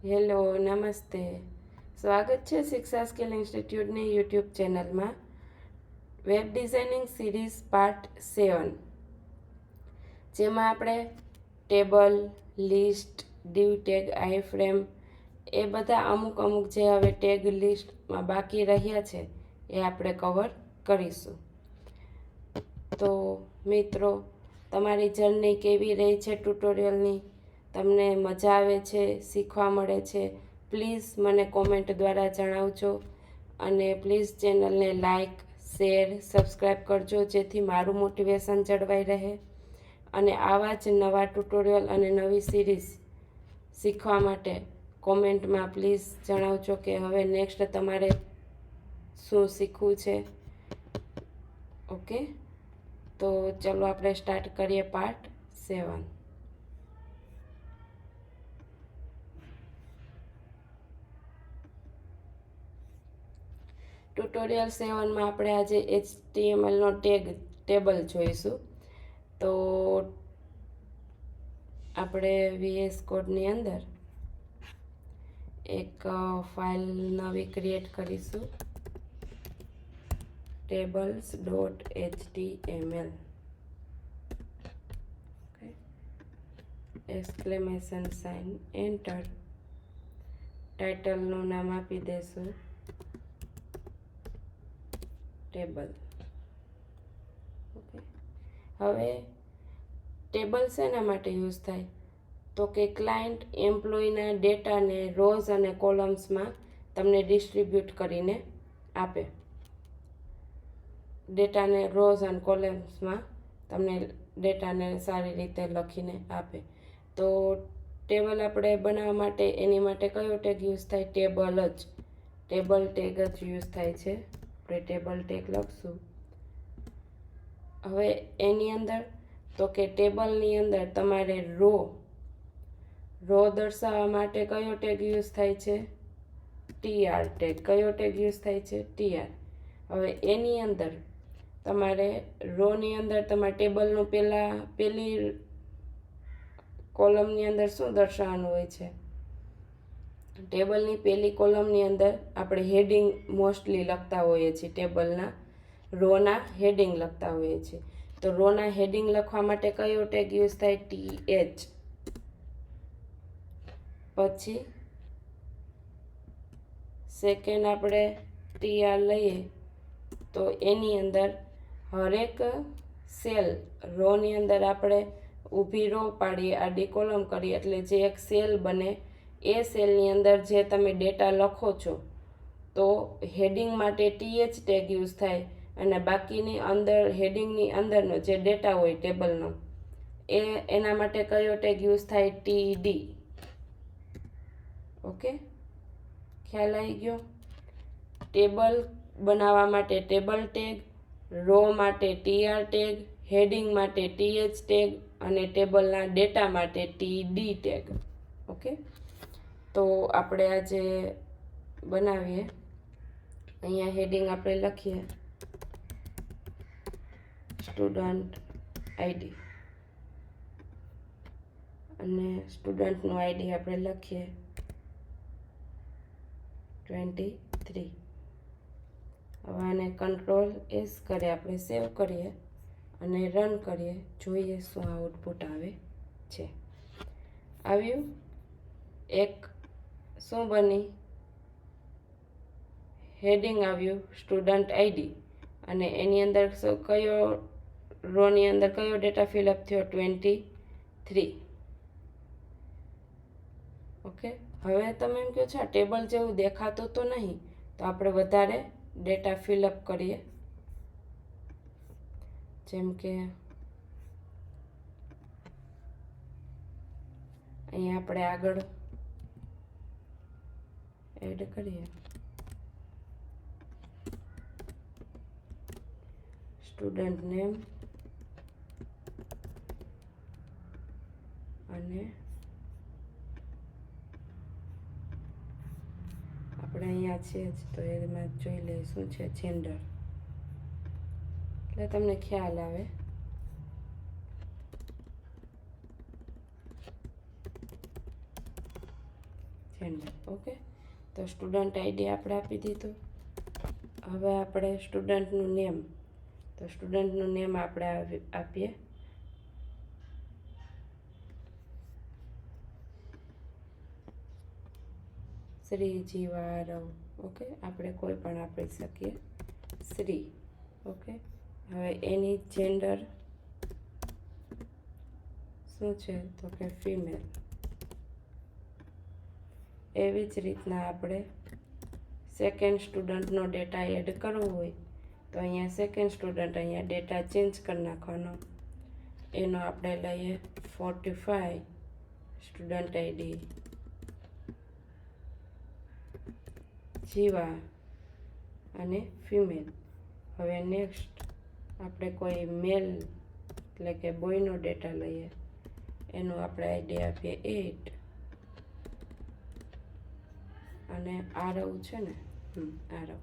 Hello, નમસ્તે. સ્વાગત છે શિક્ષા સ્કિલ ઇન્સ્ટિટ્યૂટની યુટ્યુબ ચેનલમાં. વેબ ડિઝાઇનિંગ સિરીઝ પાર્ટ 7, જેમાં આપણે ટેબલ, લિસ્ટ, ડીવ ટેગ, આઈ ફ્રેમ એ બધા અમુક જે હવે ટેગ લિસ્ટમાં બાકી રહ્યા છે એ આપણે કવર કરીશું. તો મિત્રો, તમારી જર્ની કેવી રહી છે ટ્યુટોરિયલની? તમને મજા આવે છે, શીખવા મળે છે? પ્લીઝ મને કોમેન્ટ દ્વારા જણાવજો. અને પ્લીઝ ચેનલને લાઈક, શેર, સબસ્ક્રાઈબ કરજો, જેથી મારું મોટિવેશન જળવાઈ રહે. અને આવા જ નવા ટ્યુટોરિયલ અને નવી સિરીઝ શીખવા માટે કોમેન્ટમાં પ્લીઝ જણાવજો કે હવે નેક્સ્ટ તમારે શું શીખવું છે. ઓકે, તો ચલો આપણે સ્ટાર્ટ કરીએ પાર્ટ 7. ટ્યુટોરિયલ 7માં આપણે આજે HTMLનો ટેબલ જોઈશું. તો આપણે VS કોડની અંદર એક ફાઇલ નવી ક્રિએટ કરીશું, tables.html. Exclamation sign, enter. ટાઇટલનું નામ આપી દેશું ટેબલ. ઓકે, હવે ટેબલ શેના માટે યુઝ થાય? તો કે ક્લાયન્ટ એમ્પ્લોયના ડેટાને રોઝ અને કોલમ્સમાં તમને ડિસ્ટ્રીબ્યુટ કરીને આપે. ડેટાને રોઝ અને કોલમ્સમાં તમને ડેટાને સારી રીતે લખીને આપે. તો ટેબલ આપણે બનાવવા માટે એની માટે કયો ટેગ યુઝ થાય? ટેબલ ટેગ જ યુઝ થાય છે. આપણે ટેબલ ટેગ લખશું. હવે એની અંદર તો કે ટેબલની અંદર તમારે રો દર્શાવવા માટે કયો ટેગ યુઝ થાય છે? TR tag. કયો ટેગ યુઝ થાય છે? TR. હવે એની અંદર તમારે રોની અંદર તમારે ટેબલનું પહેલી કોલમની અંદર શું દર્શાવવાનું હોય છે? ટેબલની પહેલી કોલમની અંદર આપણે હેડિંગ મોસ્ટલી લખતા હોઈએ છીએ. ટેબલના રોના હેડિંગ લખતા હોઈએ છીએ. તો રોના હેડિંગ લખવા માટે કયો ટેગ યુઝ થાય? TH. પછી સેકન્ડ આપણે TR લઈએ તો એની અંદર હરેક સેલ રોની અંદર આપણે ઊભી રો પાડીએ, આડી કોલમ કરીએ એટલે જે એક સેલ બને એ સેલની અંદર જે તમે ડેટા લખો છો તો હેડિંગ માટે TH ટેગ યુઝ થાય. અને બાકીની અંદર હેડિંગની અંદરનો જે ડેટા હોય ટેબલનો એના માટે કયો ટેગ યુઝ થાય? TD. ઓકે, ખ્યાલ આવી ગયો? ટેબલ બનાવવા માટે ટેબલ ટેગ, રો માટે TR ટેગ, હેડિંગ માટે TH ટેગ અને ટેબલના ડેટા માટે TD ટેગ. ઓકે, તો આપણે આજે બનાવીએ. અહીંયા હેડિંગ આપણે લખીએ સ્ટુડન્ટ આઈડી અને સ્ટુડન્ટનું આઈડી આપણે લખીએ 23. હવે આને Ctrl+S કરી આપણે સેવ કરીએ અને રન કરીએ. જોઈએ શું આઉટપુટ આવે છે. આવ્યું? એક શું બની? હેડિંગ આવ્યું સ્ટુડન્ટ આઈડી અને એની અંદર કયો રોની અંદર કયો ડેટા ફિલઅપ થયો? 23. ઓકે, હવે તમે એમ કહો છો આ ટેબલ જેવું દેખાતું તો નહીં, તો આપણે વધારે ડેટા ફિલઅપ કરીએ. જેમ કે અહીંયા આપણે આગળ એડ કરીએ સ્ટુડન્ટ નેમ અને આપણે અહીંયા છે જ તો એમાં જોઈ લઈએ શું છે જેન્ડર, એટલે તમને ખ્યાલ આવે. જેન્ડર. ઓકે, તો સ્ટુડન્ટ આઈડી આપણે આપી દીધું. હવે આપણે સ્ટુડન્ટનું નેમ, તો સ્ટુડન્ટનું નેમ આપણે આપીએ શ્રી જીવા રવ. ઓકે, આપણે કોઈ પણ આપી શકીએ શ્રી. ઓકે, હવે એની જેન્ડર શું છે તો કે ફિમેલ. એવી જ રીતના આપણે સેકન્ડ સ્ટુડન્ટનો ડેટા એડ કરવો હોય તો અહીંયા સેકન્ડ સ્ટુડન્ટ, અહીંયા ડેટા ચેન્જ કરી નાખવાનો. એનો આપણે લઈએ 45 સ્ટુડન્ટ આઈડી જીવા અને ફિમેલ. હવે નેક્સ્ટ આપણે કોઈ મેલ એટલે કે બોયનો ડેટા લઈએ, એનું આપણે આઈડી આપીએ 8 અને આરવ છે ને, આરવ.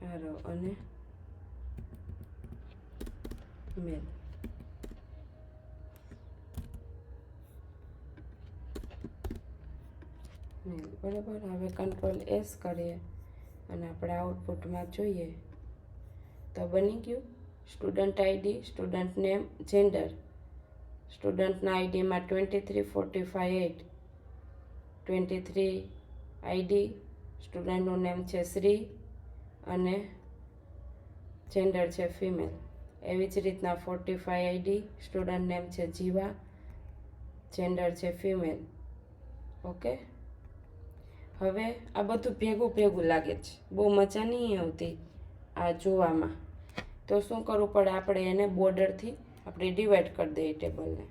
આરવ અને મેલ. બરાબર. હવે કંટ્રોલ એસ કરીએ અને આપણે આઉટપુટમાં જોઈએ તો બની ગયું student ID, student name, gender. સ્ટુડન્ટના આઈડીમાં 23, 45, 8, 23 આઈડી, સ્ટુડન્ટનું નેમ છે શ્રી અને જેન્ડર છે ફિમેલ. એવી જ રીતના 45 આઈડી, સ્ટુડન્ટ નેમ છે જીવા, જેન્ડર છે ફિમેલ. ઓકે, હવે આ બધું ભેગું ભેગું લાગે છે, બહુ મજા નહીં આવતી આ જોવામાં. તો શું કરવું પડે, આપણે એને બોર્ડરથી આપણે ડિવાઈડ કરી દઈએ ટેબલને.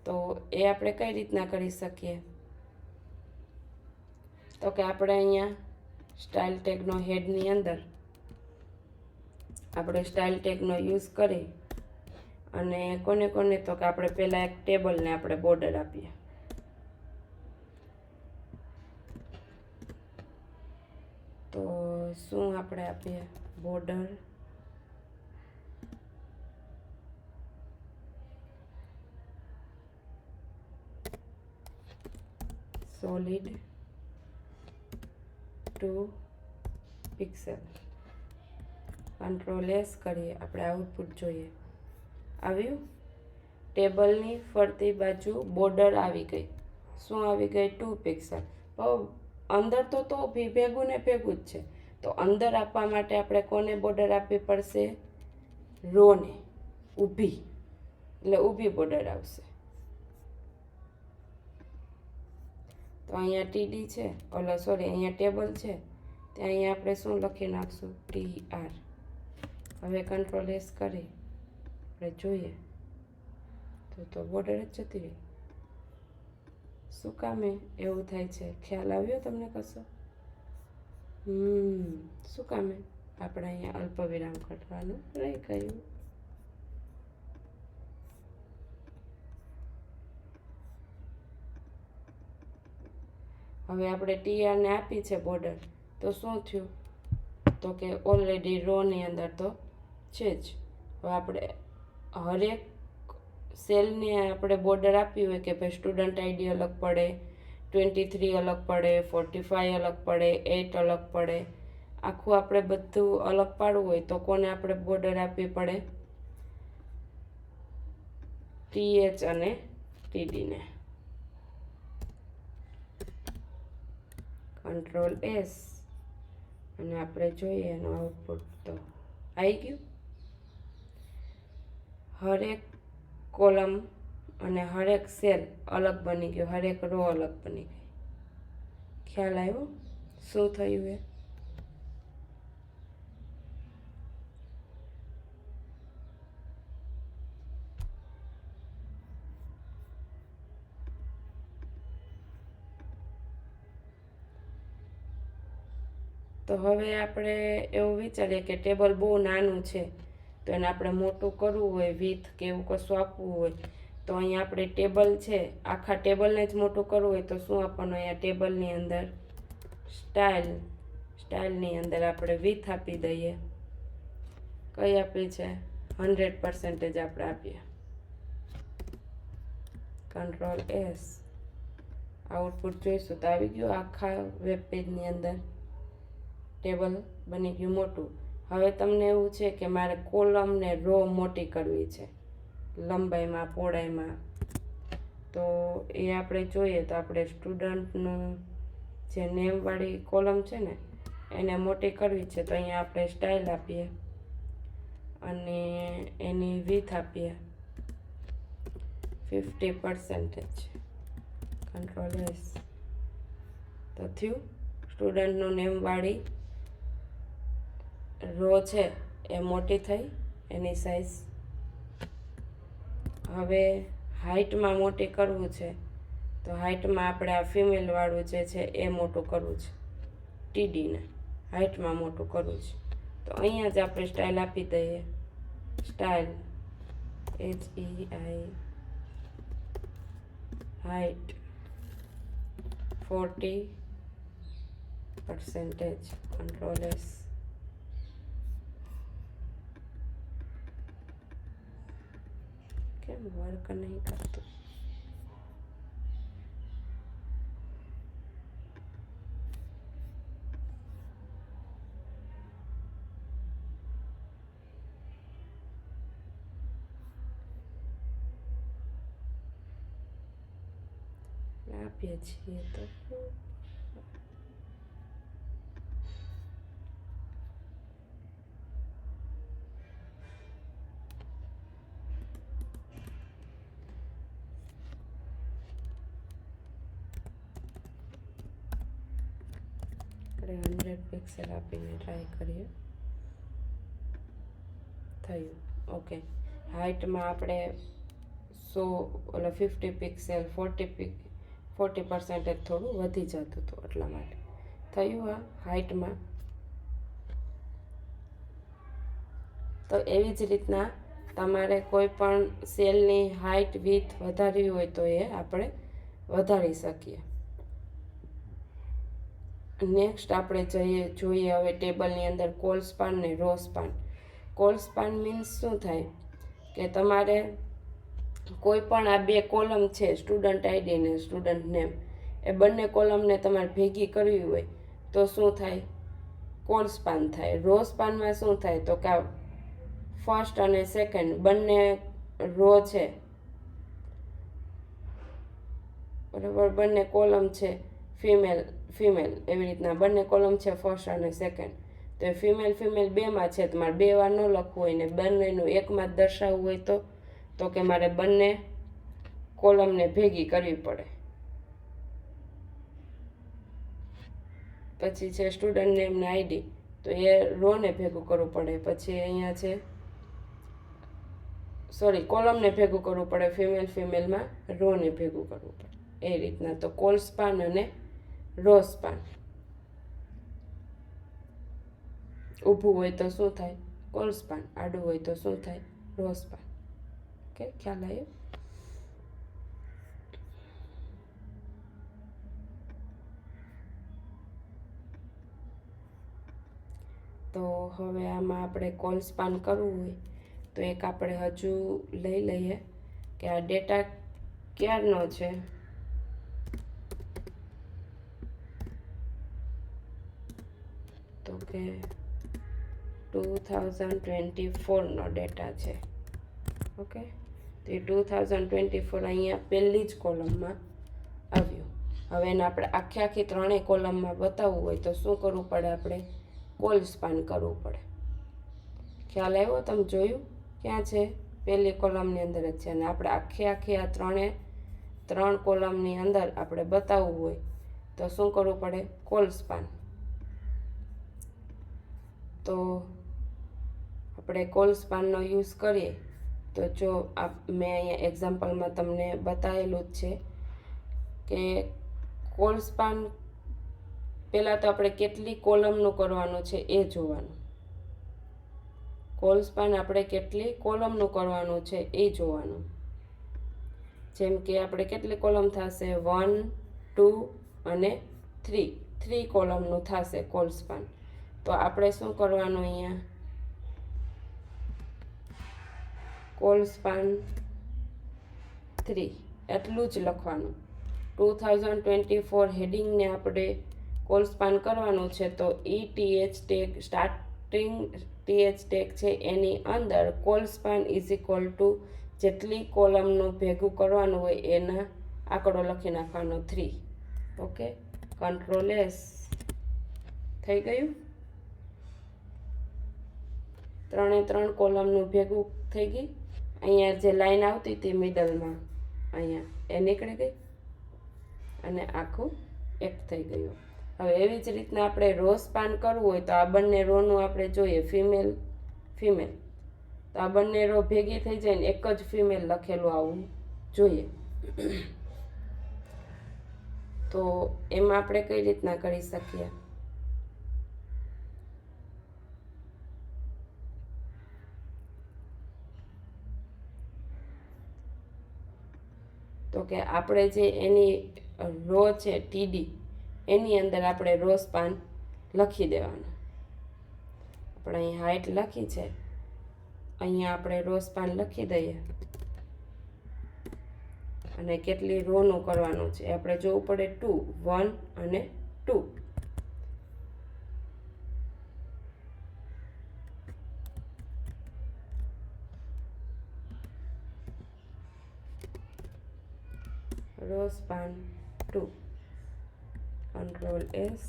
તો એ આપણે કઈ રીતના કરી શકીએ તો કે આપણે અહીંયા સ્ટાઇલ ટેગનો હેડની અંદર આપણે સ્ટાઇલ ટેગનો યુઝ કરી અને કોને કોને તો કે આપણે પહેલાં એક ટેબલને આપણે બોર્ડર આપીએ. તો શું આપણે આપીએ, border solid 2 pixel. Control S કરીએ, આપણે આઉટપુટ જોઈએ. આવ્યું, ટેબલની ફરતી બાજુ બોર્ડર આવી ગઈ. શું આવી ગઈ, 2 પિક્સેલ. અંદર તો ભેગું ને ભેગું જ છે. તો અંદર આપવા માટે આપણે કોને બોર્ડર આપવી પડશે, રોને, ઊભી, એટલે ઊભી બોર્ડર આવશે. તો અહીંયા ટીડી છે, અહીંયા ટેબલ છે, ત્યાં અહીંયા આપણે શું લખી નાખશું, TR. હવે કંટ્રોલ એસ કરી આપણે જોઈએ તો બોર્ડર જ જતી રહી. શું કામે એવું થાય છે, ખ્યાલ આવ્યો તમને કશો? શું કામે આપણે અહીંયા અલ્પવિરામ ઘટવાનું રહી ગયું. હવે આપણે TR ને આપી છે બોર્ડર, તો શું થયું તો કે ઓલરેડી રોની અંદર તો છે જ. હવે આપણે હરેક સેલને આપણે બોર્ડર આપ્યું હોય કે ભાઈ સ્ટુડન્ટ આઈડી અલગ પડે, 23 અલગ પડે, 45 અલગ પડે, 8 અલગ પડે, આખું આપણે બધું અલગ પાડવું હોય તો કોને આપણે બોર્ડર આપવી પડે, TH અને TDને. કંટ્રોલ એસ અને આપણે જોઈએ એનું આઉટપુટ તો આવી ગયું. હરેક કોલમ અને હરેક સેલ અલગ બની ગયો, હરેક રો અલગ બની ગઈ. ખ્યાલ આવ્યો શું થયું એ? તો હવે આપણે એવું વિચારીએ કે ટેબલ બહુ નાનું છે તો એને આપણે મોટું કરવું હોય, વિથ કે એવું કશું આપવું હોય તો અહીંયા આપણે ટેબલ છે, આખા ટેબલને જ મોટું કરવું હોય તો શું આપવાનું, અહીંયા ટેબલની અંદર સ્ટાઇલની અંદર આપણે વિથ આપી દઈએ કઈ આપી છે? 100% આપણે આપીએ. કંટ્રોલ એસ, આઉટપુટ જોઈશું તો આવી ગયું આખા વેબ પેજની અંદર ટેબલ બની ગયું મોટું. હવે તમને એવું છે કે મારે કોલમ ને રો મોટી કરવી છે લંબાઈમાં પહોળાઈમાં, તો એ આપણે જોઈએ તો આપણે સ્ટુડન્ટનું જે નેમવાળી કોલમ છે ને એને મોટી કરવી છે. તો અહીંયા આપણે સ્ટાઇલ આપીએ અને એની વિથ આપીએ 50%. કંટ્રોલ એસ, તો થયું સ્ટુડન્ટનું નેમવાળી રો છે એ મોટી થઈ એની સાઈઝ. હવે હાઇટમાં મોટી કરવું છે તો હાઇટમાં આપણે આ ફિમેલવાળું જે છે એ મોટું કરવું છે, ટીડીને હાઇટમાં મોટું કરવું છે. તો અહીંયા જ આપણે સ્ટાઇલ આપી દઈએ, style HEI height 40%. Control S, કેમ વર્ક નહીં કરતું? આપીએ છીએ તો આપણે 100 પિક્સેલ આપીને ટ્રાય કરીએ. થયું. ઓકે, હાઇટમાં આપણે 50 પિક્સેલ 40% થોડું વધી જતું હતું એટલા માટે થયું આ હાઇટમાં. તો એવી જ રીતના તમારે કોઈ પણ સેલની હાઇટ વિથ વધારવી હોય તો એ આપણે વધારી શકીએ. નેક્સ્ટ આપણે જોઈએ હવે ટેબલની અંદર કોલ સ્પાન ને row span. Col span means શું થાય કે તમારે કોઈ પણ આ બે કોલમ છે સ્ટુડન્ટ આઈડી ને સ્ટુડન્ટ નેમ, એ બંને કોલમને તમારે ભેગી કરવી હોય તો શું થાય? કોલ સ્પાન થાય. રો સ્પાનમાં શું થાય તો કે ફર્સ્ટ અને સેકન્ડ બંને રો છે બરાબર, બંને કોલમ છે ફિમેલ એવી રીતના બંને કોલમ છે ફર્સ્ટ અને સેકન્ડ. તો એ ફિમેલ બેમાં છે તો મારે બે વાર ન લખવું હોય ને બંનેનું એકમાં જ દર્શાવવું હોય તો કે મારે બંને કોલમને ભેગી કરવી પડે. પછી છે સ્ટુડન્ટ નેમ ને આઈડી, તો એ રોને ભેગું કરવું પડે. પછી અહીંયા છે કોલમને ભેગું કરવું પડે, ફિમેલમાં રોને ભેગું કરવું પડે. એ રીતના તો કોલ સ્પાન અને રો સ્પાન. ઊભું હોય તો શું થાય? Call span. આડું હોય તો શું થાય? Row span. ઓકે, ખ્યાલ આવ્યો? તો હવે આમાં આપણે કોલ સ્પાન કરવું હોય તો એક આપણે હજુ લઈ લઈએ કે આ ડેટા ક્યારનો છે. તો કે 2024નો ડેટા છે. ઓકે, તો એ 2024 અહીંયા પહેલી જ કોલમમાં આવ્યું. હવે એને આપણે આખી ત્રણેય કોલમમાં બતાવવું હોય તો શું કરવું પડે? આપણે કોલ સ્પાન કરવું પડે. ખ્યાલ આવ્યો? તમે જોયું ક્યાં છે? પહેલી કોલમની અંદર જ છે. અને આપણે આખી આ ત્રણ કોલમની અંદર આપણે બતાવવું હોય તો શું કરવું પડે? Call span. તો આપણે કોલ સ્પાનનો યુઝ કરીએ તો જો મેં અહીંયા એક્ઝામ્પલમાં તમને બતાવેલું જ છે કે કોલ સ્પાન પહેલાં તો આપણે કેટલી કોલમનું કરવાનું છે એ જોવાનું. કોલ સ્પાન આપણે કેટલી કોલમનું કરવાનું છે એ જોવાનું. જેમ કે આપણે કેટલી કોલમ થશે? 1, 2 અને 3 કોલમનું થશે કોલ સ્પાન. તો આપણે શું કરવાનું? અહીંયા કોલસ્પાન 3 એટલું જ લખવાનું. 2024 હેડિંગને આપણે કોલસ્પાન કરવાનું છે, તો ETH tag starting TH tag છે એની અંદર કોલસ્પાન ઇઝ ઇક્વલ ટુ જેટલી કોલમનું ભેગું કરવાનું હોય એના આંકડો લખી નાખવાનો 3. Okay, control S. થઈ ગયું. 3 કોલમનું ભેગું થઈ ગઈ. અહીંયા જે લાઈન આવતી હતી મિડલમાં અહીંયા એ નીકળી ગઈ અને આખું એક થઈ ગયું. હવે એવી જ રીતના આપણે રો સ્પાન કરવું હોય તો આ બંને રોનું આપણે જોઈએ ફિમેલ ફિમેલ, તો આ બંને રો ભેગી થઈ જાય ને એક જ ફિમેલ લખેલું આવવું જોઈએ. તો એમાં આપણે કઈ રીતના કરી શકીએ? તો કે આપણે જે એની રો છે TD એની અંદર આપણે રો સ્પાન લખી દેવાનું. આપણે અહીં હાઇટ લખી છે, અહીંયા આપણે રો સ્પાન લખી દઈએ અને કેટલી રોનું કરવાનું છે આપણે જોવું પડે. 2 1 અને 2. Row span 2. Control S.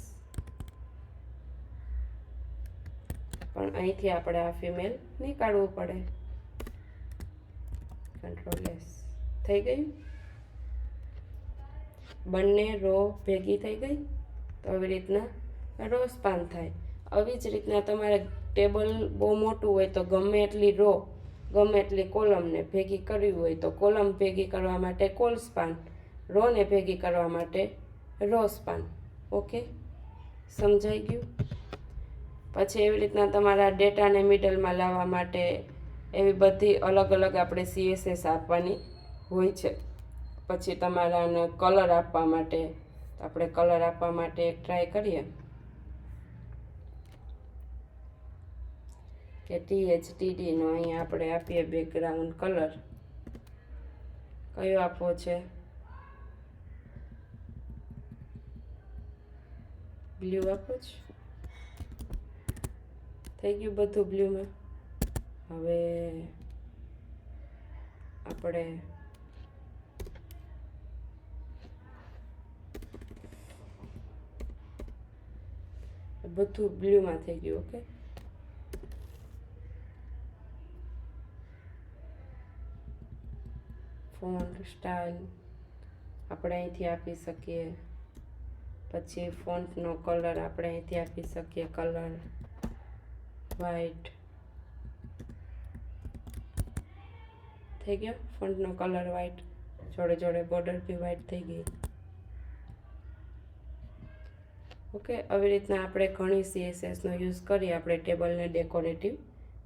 પણ અહીંથી આપણે આ ફિમેલ નીકાળવું પડે. Control S. થઈ ગયું. બંને રો ભેગી થઈ ગઈ. તો આવી રીતના રો સ્પાન થાય. આવી જ રીતના તમારે ટેબલ બહુ મોટું હોય તો ગમે એટલી રો ગમે એટલી કોલમને ભેગી કરવી હોય તો કોલમ ભેગી કરવા માટે કોલ સ્પાન, રોને ભેગી કરવા માટે રો સ્પાન. ઓકે, સમજાઈ ગયું. પછી એવી રીતના તમારા ડેટાને મિડલમાં લાવવા માટે એવી બધી અલગ અલગ આપણે CSS આપવાની હોય છે. પછી તમારાને કલર આપવા માટે આપણે કલર આપવા માટે એક ટ્રાય કરીએ કે THTDનો અહીંયા આપણે આપીએ બેકગ્રાઉન્ડ કલર. કયો આપવો છે? બ્લુ આપો છે. થઈ ગયું બધું બ્લુમાં. હવે આપણે બધું બ્લુમાં થઈ ગયું. ઓકે, ફોન્ટ સ્ટાઇલ આપણે અહીંથી આપી શકીએ. પછી ફોન્ટનો કલર આપણે અહીંથી આપી શકીએ, કલર વ્હાઈટ. થઈ ગયો ફોન્ટનો કલર વ્હાઈટ, જોડે જોડે બોર્ડર બી વ્હાઈટ થઈ ગઈ. ઓકે, આવી રીતના આપણે ઘણી CSSનો યુઝ કરી આપણે ટેબલને ડેકોરેટિવ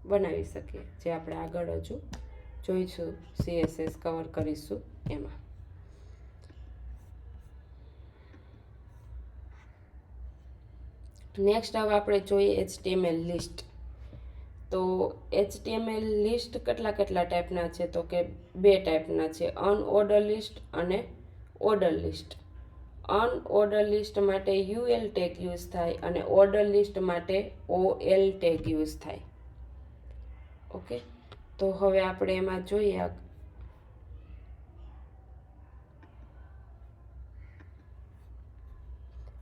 બનાવી શકીએ, જે આપણે આગળ હજુ જોઈશું, CSS કવર કરીશું એમાં. નેક્સ્ટ હવે આપણે જોઈએ HTML લિસ્ટ. તો HTML લિસ્ટ કેટલા ટાઈપના છે? તો કે 2 ટાઈપના છે, અનઓર્ડર લિસ્ટ અને ઓર્ડર લિસ્ટ. અનઓર્ડર લિસ્ટ માટે UL ટેગ યુઝ થાય અને ઓર્ડર લિસ્ટ માટે OL ટેગ યુઝ થાય. ઓકે, તો હવે આપણે એમાં જોઈએ.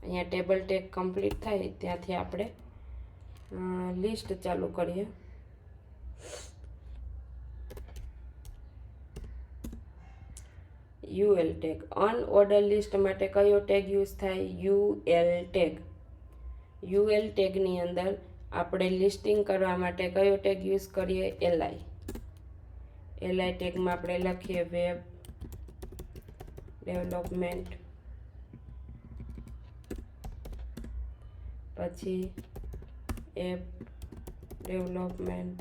અહીંયા ટેબલ ટેગ કમ્પ્લીટ થાય ત્યાંથી આપણે લિસ્ટ ચાલુ કરીએ. UL ટેગ અનઓર્ડર લિસ્ટ માટે કયો ટેગ યુઝ થાય? UL tag. UL ટેગની અંદર આપણે લિસ્ટિંગ કરવા માટે કયો ટેગ યુઝ કરીએ? LI. LI ટેગમાં આપણે લખીએ વેબ ડેવલપમેન્ટ, પછી એપ ડેવલપમેન્ટ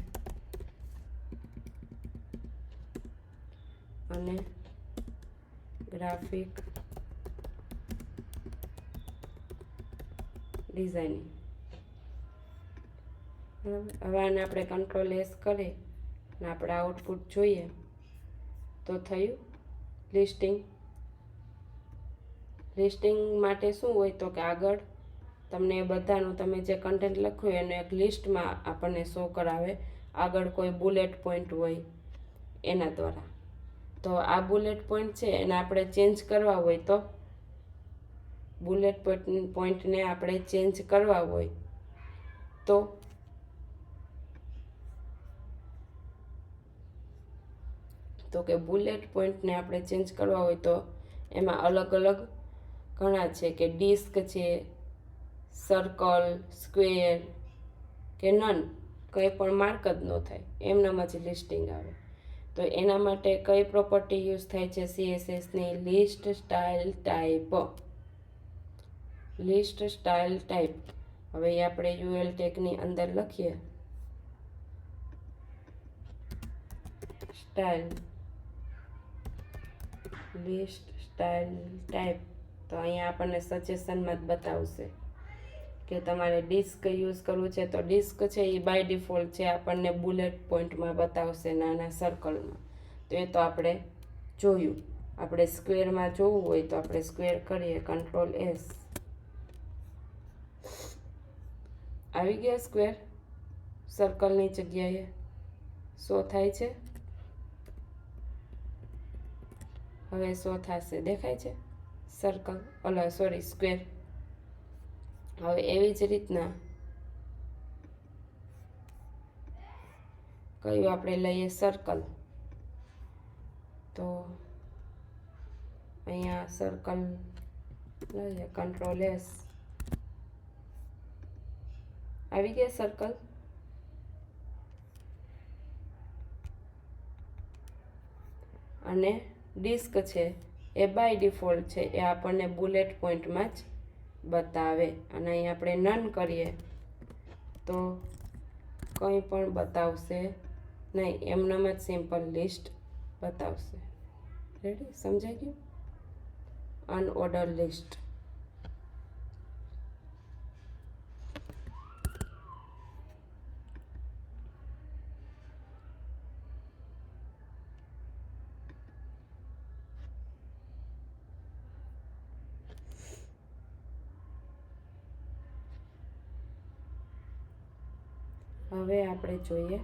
અને ગ્રાફિક ડિઝાઇનિંગ. હવે આને આપણે કંટ્રોલ S કરી અને આપણે આઉટપુટ જોઈએ તો થયું લિસ્ટિંગ. લિસ્ટિંગ માટે શું હોય તો કે આગળ તમને એ બધાનું તમે જે કન્ટેન્ટ લખ્યું એનું એક લિસ્ટમાં આપણને શો કરાવે, આગળ કોઈ બુલેટ પોઈન્ટ હોય એના દ્વારા. તો આ બુલેટ પોઈન્ટ છે એને આપણે ચેન્જ કરવા હોય તો બુલેટ પોઈન્ટને આપણે ચેન્જ કરવા હોય તો કે બુલેટ પોઈન્ટને આપણે ચેન્જ કરવા હોય તો એમાં અલગ અલગ ઘણા છે કે ડિસ્ક છે, સર્કલ, સ્ક્વેર કે નન, કંઈ પણ માર્ક જ ન થાય એમનામાં જ લિસ્ટિંગ આવે. તો એના માટે કઈ પ્રોપર્ટી યુઝ થાય છે CSSની? List style type. List style type. હવે એ આપણે UL ટેગની અંદર લખીએ સ્ટાઇલ, લિસ્ટ સ્ટાઇલ ટાઈપ. તો અહીંયા આપણને સજેશનમાં જ બતાવશે કે તમારે ડિસ્ક યુઝ કરવું છે તો ડિસ્ક છે એ બાય ડિફોલ્ટ છે આપણને બુલેટ પોઈન્ટમાં બતાવશે, નાના સર્કલમાં. તો એ તો આપણે જોયું. આપણે સ્ક્વેરમાં જોવું હોય તો આપણે સ્ક્વેર કરીએ, Ctrl+S. આવી ગયા સ્ક્વેર, સર્કલની જગ્યાએ શો થાય છે. હવે શો થશે, દેખાય છે સર્કલ, સ્ક્વેર. હવે એવી જ રીતના કયું આપણે લઈએ સર્કલ. તો અહીંયા સર્કલ લઈએ, Ctrl+S. આવી ગયા સર્કલ. અને ડિસ્ક છે એ બાય ડિફોલ્ટ છે, એ આપણને બુલેટ પોઈન્ટમાં જ બતાવે. અને અહીં આપણે નન કરીએ તો કંઈ પણ બતાવશે નહીં, એમનામાં જ સિમ્પલ લિસ્ટ બતાવશે. રેડી? સમજાઈ ગયું? અનઓર્ડર લિસ્ટ. હવે આપણે જોઈએ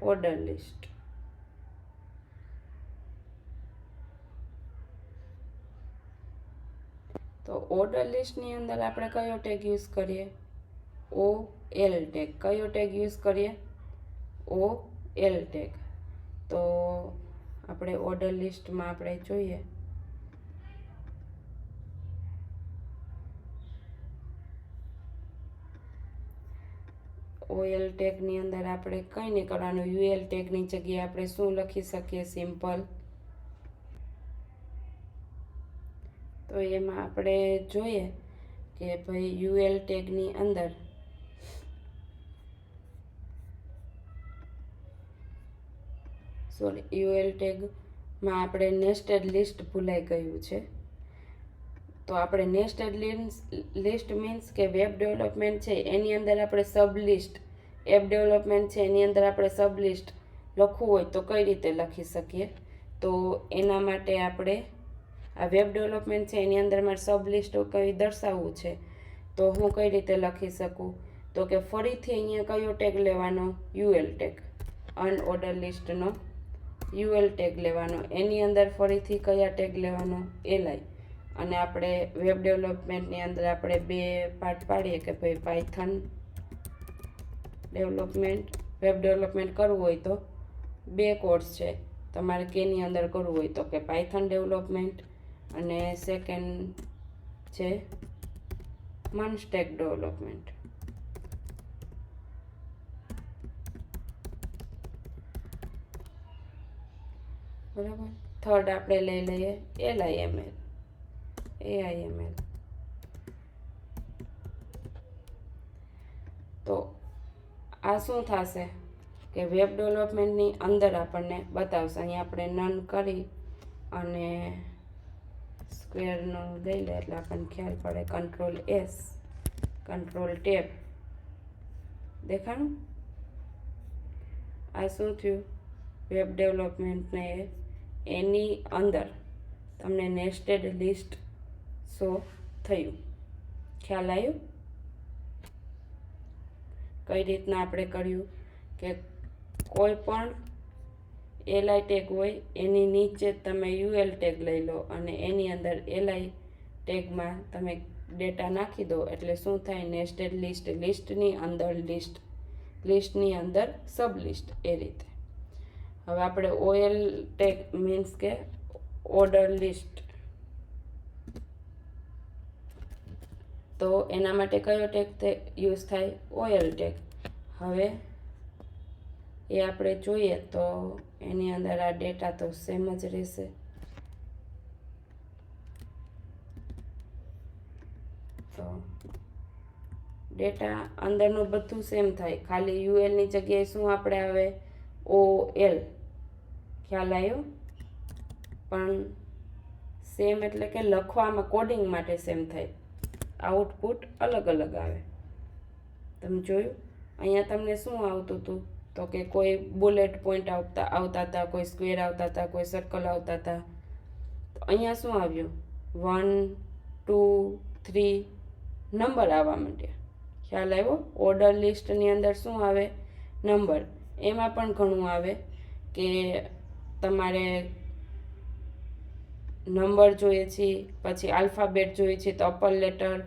ઓર્ડર લિસ્ટ. તો ઓર્ડર લિસ્ટની અંદર આપણે કયો ટેગ યુઝ કરીએ? OL tag. કયો ટેગ યુઝ કરીએ? OL tag. તો આપણે ઓર્ડર લિસ્ટમાં આપણે જોઈએ OL ટેગની અંદર આપણે કંઈ નહીં કરવાનું, UL ટેગની જગ્યાએ આપણે શું લખી શકીએ? સિમ્પલ. તો એમાં આપણે જોઈએ કે ભાઈ UL ટેગની અંદર UL ટેગમાં આપણે નેસ્ટેડ લિસ્ટ ભૂલાઈ ગયું છે. તો આપણે નેસ્ટેડ લિસ્ટ મીન્સ કે વેબ ડેવલપમેન્ટ છે એની અંદર આપણે સબ લિસ્ટ, એપ ડેવલપમેન્ટ છે એની અંદર આપણે સબ લિસ્ટ લખવું હોય તો કઈ રીતે લખી શકીએ? તો એના માટે આપણે આ વેબ ડેવલપમેન્ટ છે એની અંદર મારે સબ લિસ્ટ કઈ દર્શાવવું છે તો હું કઈ રીતે લખી શકું? તો કે ફરીથી અહીંયા કયો ટેગ લેવાનો? UL tag. અનઓર્ડર લિસ્ટનો UL ટેગ લેવાનો. એની અંદર ફરીથી કયા ટેગ લેવાનો? LI. અને આપણે વેબ ડેવલપમેન્ટની અંદર આપણે બે પાર્ટ પાડીએ કે ભાઈ પાયથન ડેવલપમેન્ટ, વેબ ડેવલપમેન્ટ કરવું હોય તો બે કોર્સ છે તમારે કેની અંદર કરવું હોય તો કે પાયથન ડેવલપમેન્ટ અને સેકન્ડ છે મનસ્ટેક ડેવલપમેન્ટ. બરાબર. થર્ડ આપણે લઈ લઈએ LIML, AIML. તો આ શું થશે કે વેબ ડેવલપમેન્ટની અંદર આપણને બતાવશે. અહીંયા આપણે નન કરી અને સ્ક્વેરનું લઈ લે એટલે આપણને ખ્યાલ પડે. Ctrl+S, Ctrl+Tab. દેખાણું? આ શું થયું? વેબ ડેવલપમેન્ટને એની અંદર તમને નેસ્ટેડ લિસ્ટ શો થયું. ખ્યાલ આવ્યો? કઈ રીતના આપણે કર્યું કે કોઈ પણ એલઆઈ ટેગ હોય એની નીચે તમે યુએલ ટેગ લઈ લો અને એની અંદર એલઆઈ ટેગમાં તમે ડેટા નાખી દો એટલે શું થાય? નેસ્ટેડ લિસ્ટ, લિસ્ટની અંદર લિસ્ટ, લિસ્ટની અંદર સબ લિસ્ટ, એ રીતે. હવે આપણે ઓએલ ટેગ મીન્સ કે ઓર્ડર લિસ્ટ, તો એના માટે કયો ટેગ યુઝ થાય? ઓએલ ટેગ. હવે એ આપણે જોઈએ તો એની અંદર આ ડેટા તો સેમ જ રહેશે. તો ડેટા અંદરનું બધું સેમ થાય, ખાલી યુએલની જગ્યાએ શું આપણે આવે? ઓએલ. ખ્યાલ આવ્યો? પણ સેમ એટલે કે લખવામાં, કોડિંગ માટે સેમ થાય, આઉટપુટ અલગ અલગ આવે. તમે જોયું? અહીંયા તમને શું આવતું હતું? તો કે કોઈ બુલેટ પોઈન્ટ આવતા હતા, કોઈ સ્ક્વેર આવતા હતા, કોઈ સર્કલ આવતા હતા. તો અહીંયા શું આવ્યું? 1, 2, 3 નંબર આવવા માંડ્યા. ખ્યાલ આવ્યો? ઓર્ડર લિસ્ટની અંદર શું આવે? નંબર. એમાં પણ ઘણું આવે કે તમારે નંબર જોઈએ છે, પછી આલ્ફાબેટ જોઈએ છે તો અપર લેટર,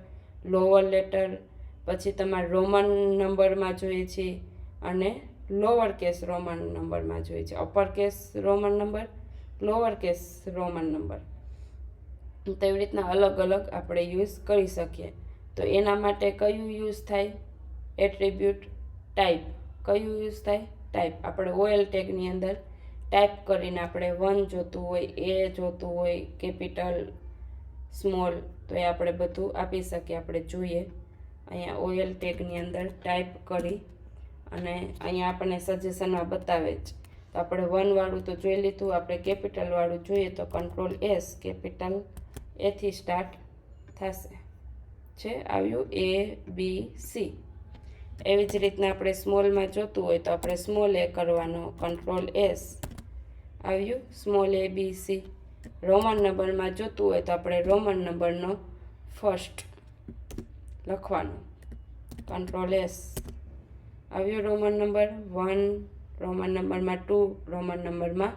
લોઅર લેટર, પછી તમારે રોમન નંબરમાં જોઈએ છે અને લોઅર કેસ રોમન નંબરમાં જોઈએ છે. Upper case Roman number, lower case Roman number. તો એવી રીતના અલગ અલગ આપણે યુઝ કરી શકીએ. તો એના માટે કયું યુઝ થાય? Attribute type. કયું યુઝ થાય? ટાઈપ. આપણે ઓએલ ટેગની અંદર ટાઈપ કરીને આપણે 1 જોતું હોય, એ જોતું હોય, કેપિટલ, સ્મોલ, તો એ આપણે બધું આપી શકીએ. આપણે જોઈએ અહીંયા ઓએલ ટેગની અંદર ટાઈપ કરી અને અહીંયા આપણને સજેશનમાં બતાવે જ. તો આપણે 1 વાળું તો જોઈ લીધું. આપણે કેપિટલ વાળું જોઈએ તો કંટ્રોલ એસ, કેપિટલ એથી સ્ટાર્ટ થશે. છે આવ્યું ABC. એવી જ રીતના આપણે સ્મોલમાં જોતું હોય તો આપણે સ્મોલ એ કરવાનો, કંટ્રોલ એસ, આવ્યું સ્મોલ ABC. રોમન નંબરમાં જોતું હોય તો આપણે રોમન નંબરનો ફર્સ્ટ લખવાનો, કંટ્રોલ એસ, આવ્યું રોમન નંબર 1, રોમન નંબરમાં 2, રોમન નંબરમાં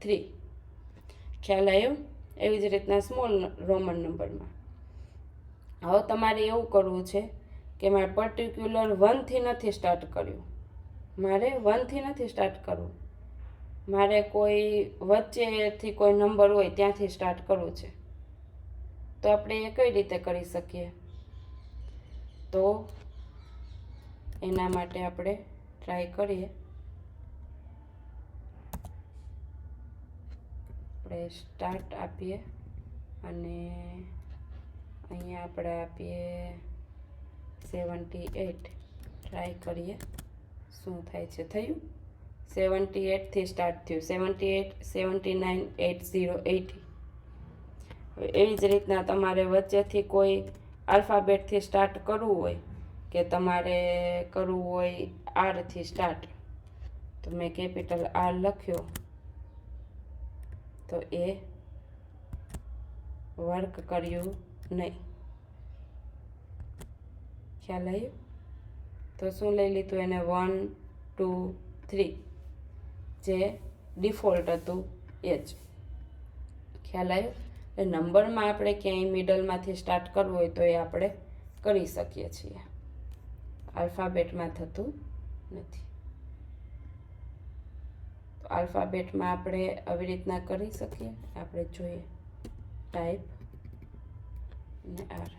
3. ખ્યાલ આવ્યો? એવી જ રીતના સ્મોલ રોમન નંબરમાં. હવે તમારે એવું કરવું છે કે મારે પર્ટિક્યુલર 1થી નથી સ્ટાર્ટ કર્યું, મારે 1થી નથી સ્ટાર્ટ કરવું, મારે કોઈ વચ્ચેથી કોઈ નંબર હોય ત્યાંથી સ્ટાર્ટ કરવું છે. તો આપણે એ કઈ રીતે કરી શકીએ? તો એના માટે આપણે ટ્રાય કરીએ. આપણે સ્ટાર્ટ આપીએ અને અહીંયા આપણે આપીએ 78. ટ્રાય કરીએ શું થાય છે. થયું? 78થી સ્ટાર્ટ થયું. 78, 79, 80, 80. એવી જ રીતના તમારે વચ્ચેથી કોઈ આલ્ફાબેટથી સ્ટાર્ટ કરવું હોય કે તમારે કરવું હોય આરથી સ્ટાર્ટ, તો મેં કેપિટલ આર લખ્યો તો એ વર્ક કર્યું નહીં. ખ્યાલ આવ્યો? તો શું લઈ લીધું એને? 1, 2, 3 જે ડિફોલ્ટ હતું એ જ. ખ્યાલ આવ્યો? એટલે નંબરમાં આપણે ક્યાંય મિડલમાંથી સ્ટાર્ટ કરવું હોય તો એ આપણે કરી શકીએ છીએ. આલ્ફાબેટમાં થતું નથી. તો આલ્ફાબેટમાં આપણે આવી રીતના કરી શકીએ. આપણે જોઈએ ટાઈપ ને આર,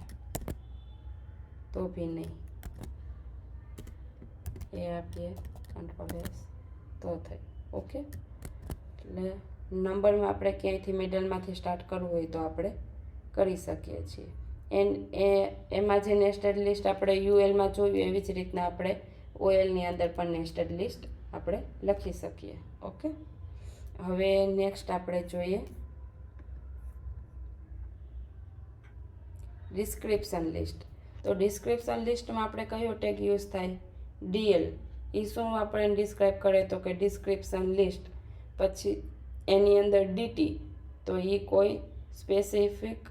તો બી નહીં. એ આપીએ કંટ્રોલ એસ તો થઈ. ઓકે. એટલે નંબરમાં આપણે ક્યાંયથી મિડલમાંથી સ્ટાર્ટ કરવું હોય તો આપણે કરી શકીએ છીએ. એમાં જે નેસ્ટેડ લિસ્ટ આપણે યુએલમાં જોયું એવી જ રીતના આપણે ઓએલની અંદર પણ નેસ્ટેડ લિસ્ટ આપણે લખી શકીએ. ઓકે. હવે નેક્સ્ટ આપણે જોઈએ ડિસ્ક્રિપ્શન લિસ્ટ. તો ડિસ્ક્રિપ્શન લિસ્ટમાં આપણે કયો ટેગ યુઝ થાય? ડીએલ એ શું આપણે ડિસ્ક્રાઇબ કરે તો કે ડિસ્ક્રિપ્શન લિસ્ટ. પછી એની અંદર ડીટી તો એ કોઈ સ્પેસિફિક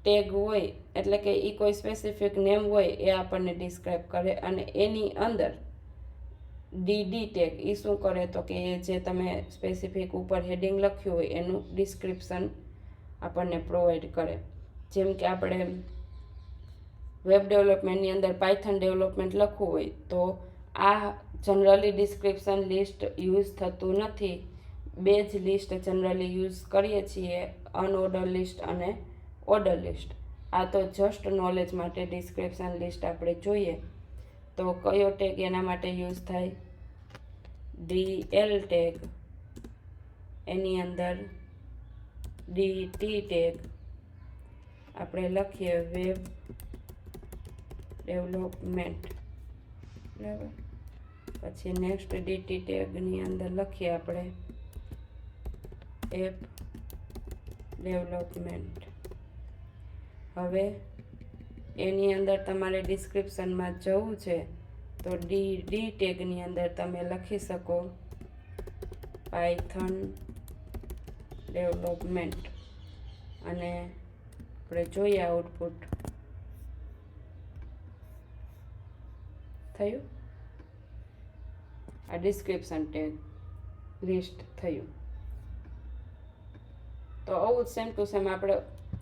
ટેગ હોય, એટલે કે એ કોઈ સ્પેસિફિક નેમ હોય એ આપણને ડિસ્ક્રાઇબ કરે. અને એની અંદર ડીડી ટેગ એ શું કરે તો કે એ જે તમે સ્પેસિફિક ઉપર હેડિંગ લખ્યું હોય એનું ડિસ્ક્રિપ્શન આપણને પ્રોવાઈડ કરે. જેમ કે આપણે વેબ ડેવલપમેન્ટની અંદર પાયથન ડેવલપમેન્ટ લખવું હોય તો આ જનરલી ડિસ્ક્રિપ્શન લિસ્ટ યુઝ થતું નથી. બે જ લિસ્ટ જનરલી યુઝ કરીએ છીએ, અનઓર્ડર લિસ્ટ અને ઓર્ડર લિસ્ટ. આ તો જસ્ટ નોલેજ માટે ડિસ્ક્રિપ્શન લિસ્ટ આપણે જોઈએ. તો કયો ટેગ એના માટે યુઝ થાય? DL tag. એની અંદર ડીટી ટેગ આપણે લખીએ વેબ ડેવલપમેન્ટ, બરાબર. પછી નેક્સ્ટ ડીટી ટેગની અંદર લખીએ આપણે એપ ડેવલપમેન્ટ. હવે એની અંદર તમારે ડિસ્ક્રિપ્શનમાં જવું છે તો ડી ટેગની અંદર તમે લખી શકો પાયથન ડેવલપમેન્ટ અને આપણે જોઈએ આઉટપુટ થયું. આ ડિસ્ક્રિપ્શન ટેગ લિસ્ટ થયું. તો આવું જ સેમ ટુ સેમ આપણે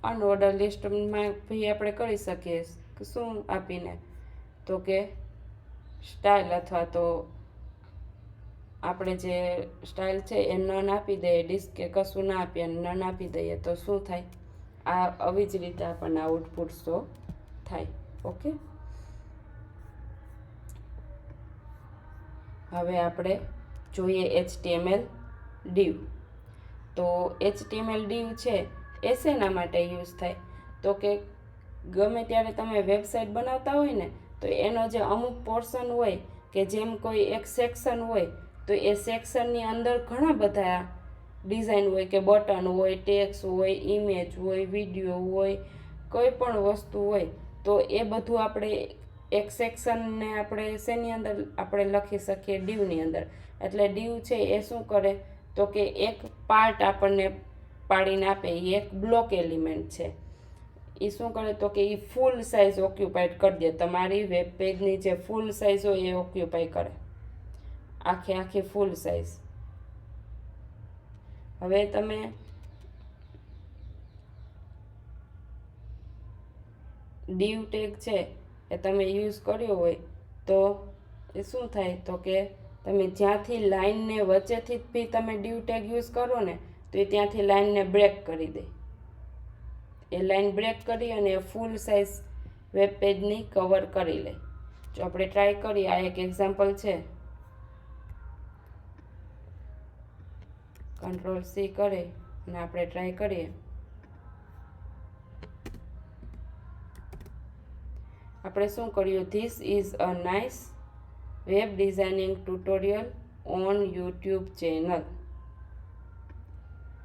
અનઓર્ડર લિસ્ટમાં બી આપણે કરી શકીએ. શું આપીને તો કે સ્ટાઇલ, અથવા તો આપણે જે સ્ટાઇલ છે એ નન આપી દઈએ, ડિસ્ક કે કશું ના આપીએ અને નન આપી દઈએ તો શું થાય? આ આવી જ રીતે આપણને આઉટપુટ શો થાય. ઓકે, હવે આપણે જોઈએ HTML ડીવ. તો HTML ડીવ છે એ શેના માટે યુઝ થાય? તો કે ગમે ત્યારે તમે વેબસાઇટ બનાવતા હોય ને તો એનો જે અમુક પોર્શન હોય કે જેમ કોઈ એક સેક્શન હોય તો એ સેક્શનની અંદર ઘણા બધા ડિઝાઇન હોય કે બટન હોય, ટેક્સ હોય, ઇમેજ હોય, વિડીયો હોય, કોઈ પણ વસ્તુ હોય તો એ બધું આપણે એક સેક્શનને આપણે શેની અંદર આપણે લખી શકીએ? ડીવની અંદર. એટલે ડીવ છે એ શું કરે તો કે એક પાર્ટ આપણને પાડીને આપે. એ એક બ્લોક એલિમેન્ટ છે. એ શું કરે તો કે એ ફૂલ સાઇઝ ઓક્યુપાઈડ કરી દે. તમારી વેબ પેજની જે ફૂલ સાઇઝ હોય એ ઓક્યુપાઈ કરે, આખી ફૂલ સાઇઝ. હવે તમે ડીવ ટેગ છે એ તમે યુઝ કર્યો હોય તો એ શું થાય તો કે તમે જ્યાંથી લાઇનને વચ્ચેથી જ બી તમે ડીવ ટેગ યુઝ કરો ને તો એ ત્યાંથી લાઇનને બ્રેક કરી દે. એ લાઇન બ્રેક કરી અને ફૂલ સાઇઝ વેબ પેજની કવર કરી લે. જો આપણે ટ્રાય કરીએ, આ એક એક્ઝામ્પલ છે. Ctrl+C કરી અને આપણે ટ્રાય કરીએ. આપણે શું કર્યું? This is a nice web designing tutorial on YouTube channel.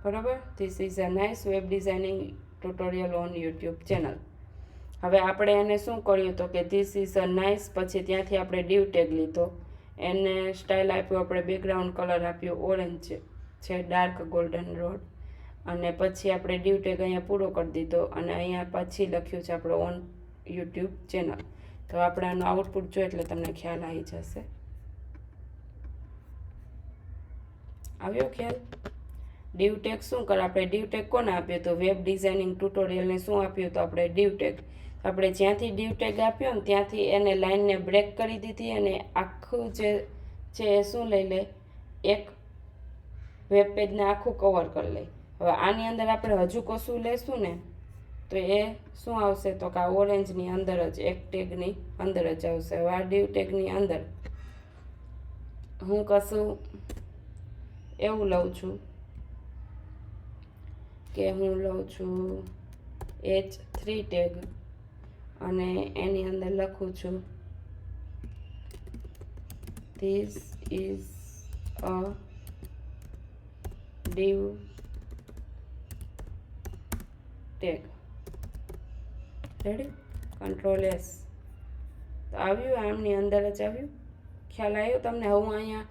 બરાબર, this is a nice web designing tutorial on YouTube channel. હવે આપણે એને શું કર્યું તો કે ધીસ ઇઝ અ નાઇસ, પછી ત્યાંથી આપણે ડીવ ટેગ લીધો, એને સ્ટાઇલ આપ્યું, આપણે બેકગ્રાઉન્ડ કલર આપ્યો ઓરેન્જ છે, ડાર્ક ગોલ્ડન રોડ. અને પછી આપણે ડીવ ટેગ અહીંયા પૂરો કરી દીધો અને અહીંયા પછી લખ્યું છે આપણે ઓન યુટ્યુબ ચેનલ. તો આપણે આનું આઉટપુટ જોઈએ એટલે તમને ખ્યાલ આવી જશે. આવ્યો ખ્યાલ? ડીવ ટેગ શું કરે? આપણે ડીવ ટેગ કોને આપ્યો તો વેબ ડિઝાઇનિંગ ટ્યુટોરિયલને શું આપ્યું તો આપણે ડીવ ટેગ. આપણે જ્યાંથી ડીવ ટેગ આપ્યો ને ત્યાંથી એને લાઇનને બ્રેક કરી દીધી અને આખું જે છે એ શું લઈ લે? એક વેબ પેજને આખું કવર કરી લે. હવે આની અંદર આપણે હજુ કશું લેશું ને તો એ શું આવશે તો કે આ ઓરેન્જની અંદર જ, એક ટેગની અંદર જ આવશે. હવે આ ડીવ ટેગની અંદર હું કશું એવું લઉં છું કે હું લઉં છું H3 ટેગ અને એની અંદર લખું છું this is a div tag. Ready? Ctrl+S. તો આવ્યું, આમની અંદર જ આવ્યું. ખ્યાલ આવ્યો તમને? હું અહીંયા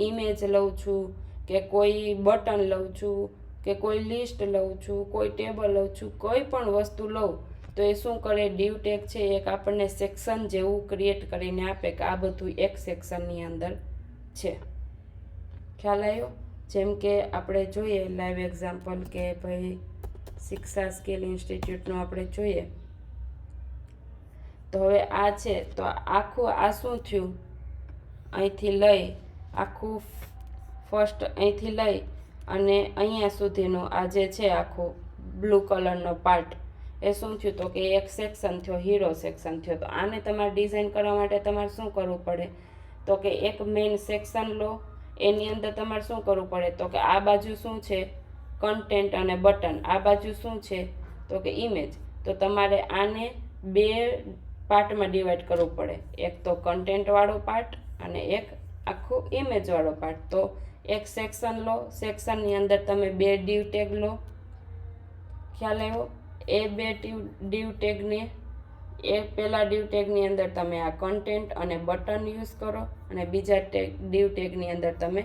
ઇમેજ લઉં છું કે કોઈ બટન લઉં છું કે કોઈ લિસ્ટ લઉં છું, કોઈ ટેબલ લઉં છું, કોઈ પણ વસ્તુ લઉં તો એ શું કરે, ડિવ ટેગ છે એક આપણને સેક્શન જેવું ક્રિએટ કરીને આપે કે આ બધું એક સેક્શનની અંદર છે. ખ્યાલ આવ્યો? જેમ કે આપણે જોઈએ લાઈવ એક્ઝામ્પલ કે ભાઈ શિક્ષા સ્કિલ ઇન્સ્ટિટ્યૂટનું આપણે જોઈએ તો હવે આ છે તો આખું આ શું થયું, અહીંથી લઈ આખું ફર્સ્ટ અહીંથી લઈ અને અહીંયા સુધીનું આ જે છે આખું બ્લુ કલરનો પાર્ટ એ શું થયું તો કે એક સેક્શન થયો, હીરો સેક્શન થયો. તો આને તમારે ડિઝાઇન કરવા માટે તમારે શું કરવું પડે તો કે એક મેઇન સેક્શન લો, એની અંદર તમારે શું કરવું પડે તો કે આ બાજુ શું છે કન્ટેન્ટ અને બટન, આ બાજુ શું છે તો કે ઇમેજ. તો તમારે આને બે પાર્ટમાં ડિવાઈડ કરવું પડે, એક તો કન્ટેન્ટવાળો પાર્ટ અને એક આખું ઇમેજવાળો પાર્ટ. તો એક સેક્શન લો, સેક્શનની અંદર તમે બે ડિવ ટેગ લો. ખ્યાલ આવ્યો? એ બે ડિવ ટેગને એ પહેલા ડિવ ટેગની અંદર તમે આ કન્ટેન્ટ અને બટન યુઝ કરો અને બીજા ડિવ ટેગની અંદર તમે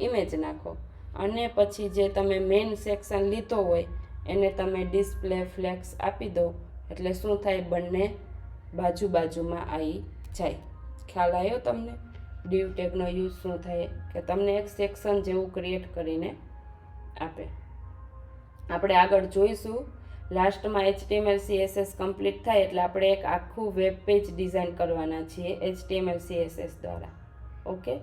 ઇમેજ નાખો અને પછી જે તમે મેઇન સેક્શન લીધો હોય એને તમે ડિસ્પ્લે ફ્લેક્સ આપી દો એટલે શું થાય, બંને બાજુ બાજુમાં આવી જાય. ખ્યાલ આવ્યો તમને? ડિવ ટેગનો યુઝ શું થાય કે તમને એક સેક્શન જેવું ક્રિએટ કરીને આપે. આપણે આગળ જોઈશું. લાસ્ટમાં HTML CSS કમ્પ્લીટ થાય એટલે આપણે એક આખું વેબ પેજ ડિઝાઇન કરવાના છીએ HTML CSS દ્વારા. ઓકે,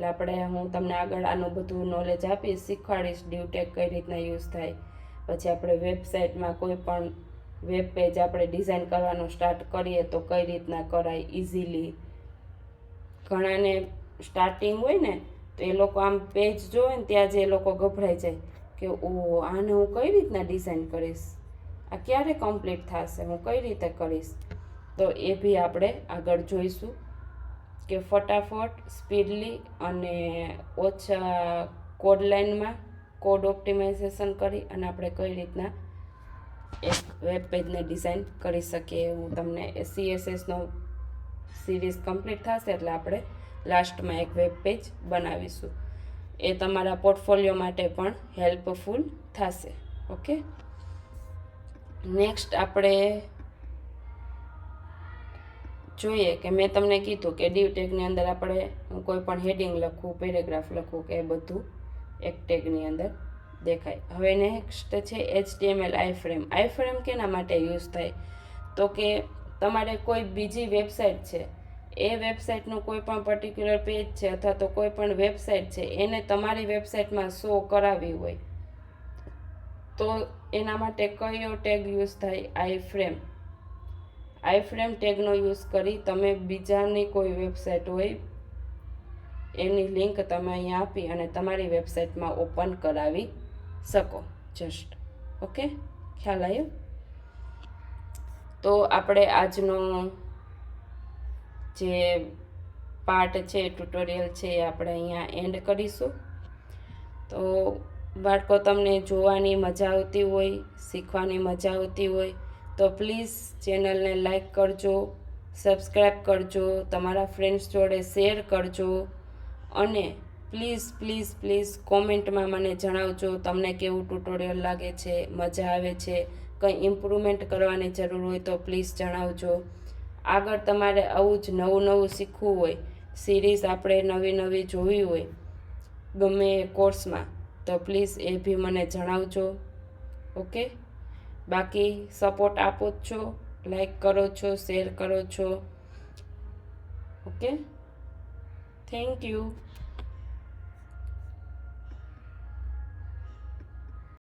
એટલે હું તમને આગળ આનું બધું નોલેજ આપીશ, શીખવાડીશ ડિવ ટેગ કઈ રીતના યુઝ થાય. પછી આપણે વેબસાઇટમાં કોઈ પણ વેબ પેજ આપણે ડિઝાઇન કરવાનું સ્ટાર્ટ કરીએ તો કઈ રીતના કરાય ઇઝીલી. ઘણાને સ્ટાર્ટિંગ હોય ને તો એ લોકો આમ પેજ જોવે ને ત્યાં જ એ લોકો ગભરાઈ જાય કે ઓ આને હું કઈ રીતના ડિઝાઇન કરીશ, આ ક્યારે કમ્પ્લીટ થશે, હું કઈ રીતે કરીશ. તો એ બી આપણે આગળ જોઈશું કે ફટાફટ સ્પીડલી અને ઓછા કોડ લાઇનમાં કોડ ઓપ્ટિમાઇઝેશન કરી અને આપણે કઈ રીતના એક વેબ પેજને ડિઝાઇન કરી શકીએ. હું તમને CSSનો સિરીઝ કમ્પ્લીટ થશે એટલે આપણે લાસ્ટમાં એક વેબ પેજ બનાવીશું. એ તમારા પોર્ટફોલિયો માટે પણ હેલ્પફુલ થશે. ઓકે, નેક્સ્ટ આપણે જોઈએ કે મેં તમને કીધું કે ડિવ ટેગની અંદર આપણે હું કોઈ પણ હેડિંગ લખું, પેરેગ્રાફ લખું કે એ બધું એક ટેગની અંદર દેખાય. હવે નેક્સ્ટ છે HTML આઈફ્રેમ. આઈફ્રેમ કેના માટે યુઝ થાય તો કે તમારે કોઈ બીજી વેબસાઇટ છે, એ વેબસાઇટનું કોઈ પણ પર્ટિક્યુલર પેજ છે અથવા તો કોઈ પણ વેબસાઇટ છે એને તમારી વેબસાઇટમાં શો કરાવી હોય તો એના માટે કયો ટેગ યુઝ થાય, આઈફ્રેમ. આઈફ્રેમ ટેગનો યુઝ કરી તમે બીજાની કોઈ વેબસાઇટ હોય એની લિંક તમે અહીંયા આપી અને તમારી વેબસાઇટમાં ઓપન કરાવી શકો જસ્ટ. ઓકે, ખ્યાલ આવ્યો? તો આપણે આજનો જે પાર્ટ છે ટ્યુટોરિયલ છે એ આપણે અહીંયા એન્ડ કરીશું. તો બાળકો તમને જોવાની મજા આવતી હોય, શીખવાની મજા આવતી હોય તો પ્લીઝ ચેનલને લાઈક કરજો, સબસ્ક્રાઈબ કરજો, તમારા ફ્રેન્ડ્સ જોડે શેર કરજો અને પ્લીઝ પ્લીઝ પ્લીઝ કોમેન્ટમાં મને જણાવજો તમને કેવું ટ્યુટોરિયલ લાગે છે, મજા આવે છે, કંઈ ઇમ્પ્રુવમેન્ટ કરવાની જરૂર હોય તો પ્લીઝ જણાવજો. આગળ તમારે આવું જ નવું નવું શીખવું હોય, સિરીઝ આપણે નવી નવી જોવી હોય ગમે એ કોર્સમાં તો પ્લીઝ એ બી મને જણાવજો. ઓકે, બાકી સપોર્ટ આપો જ છો, લાઈક કરો છો, શેર કરો છો. Okay, thank you.